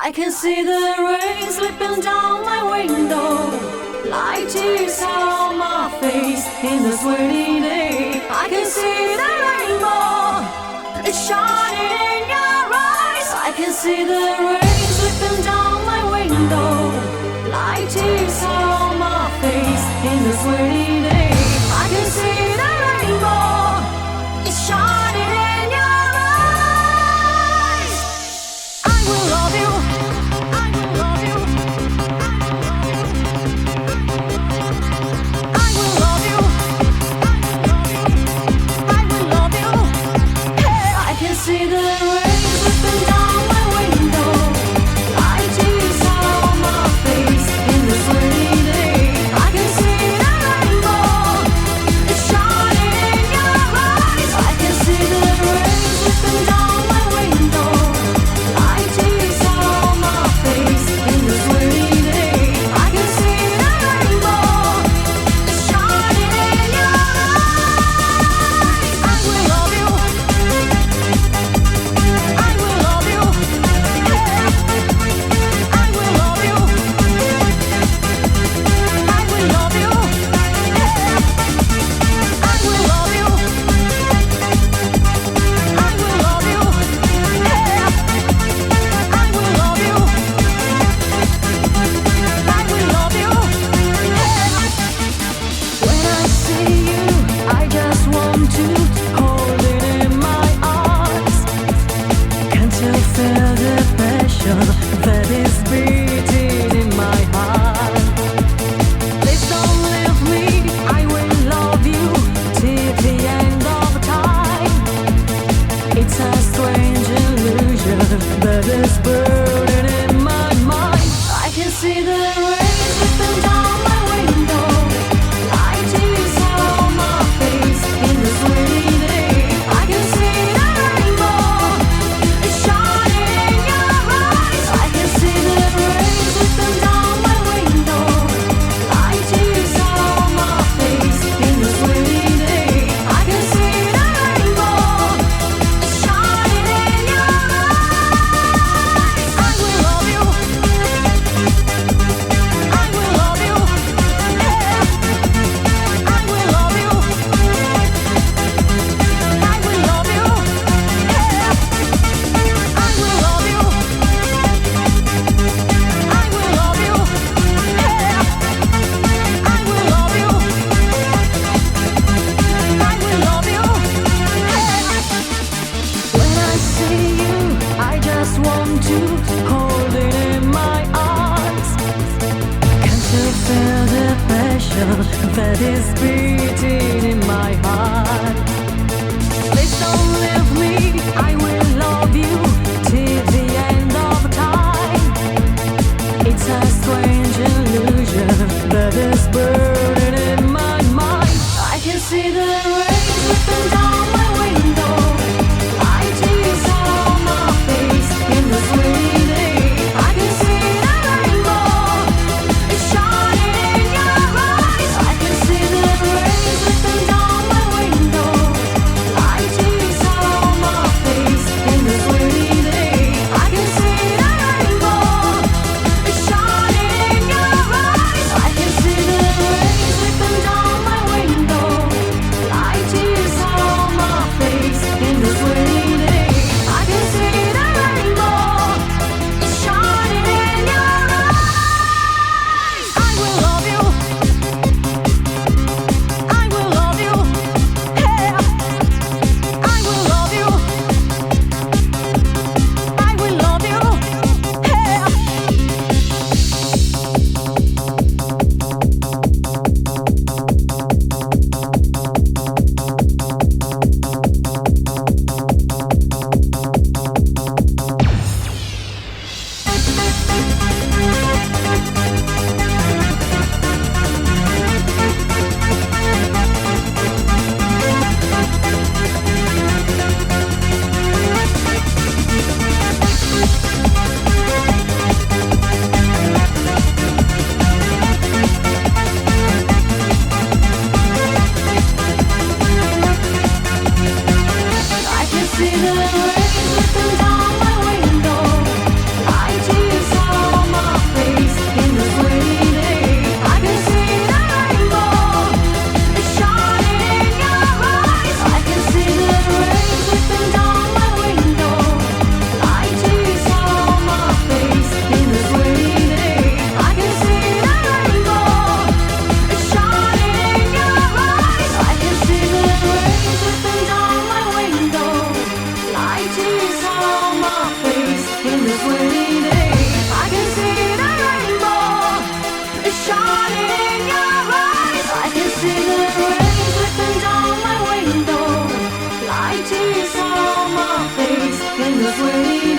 I can see the rain slipping down my window, like tears on my face in this windy day. I can see the rainbow, it's shining in your eyes. I can see the rain slipping down my window, like tears on my face in this windy day. I can see the rainbow, it's shining in your eyes. I will love you, I will love you, I will love you, I will love you. Hey, I can see the rain slipping down my window, like tears on my face in this rainy day. I can see the rainbow, it's shining in your eyes. I can see the rain slipping down my window, like tears on my face in this rainy day. I can see the rainbow, it's shining in your eyes. I will love you, I will love you, yeah. I will love you, I will love you, yeah. I will love you, I will love you, yeah. I will love you, I will love you, yeah. When I see you, I just want to hold it in my arms. Can't you feel the passion that is beating in my heart? Please don't leave me, I will love you till the end of time. It's a strange illusion that is burning in my mind. I can see the rain slipping down my window, like tears on my face in this rainy day. I can see the rainbow, it's shining in your eyes. I can see the rain slipping down my window, like tears on my face in this rainy day. I can see the rainbow, it's shining in your eyes. I will love you, I will love you, yeah. I will love you, I will love you, yeah. I will love you, I will love you, yeah. I will love you, I will love you, yeah. When I see you, I just want to hold it in my arms. Can't you feel the passion that is beating in my heart? Please don't leave me, I will love you till the end of time. It's a strange illusion that is burning in my mind. I can see the rain slipping down my window, like tears on my face in this rainy day. I can see the rainbow, it's shining in your eyes. I can see the rain slipping down my window, like tears on my face tears on my face in the sweaty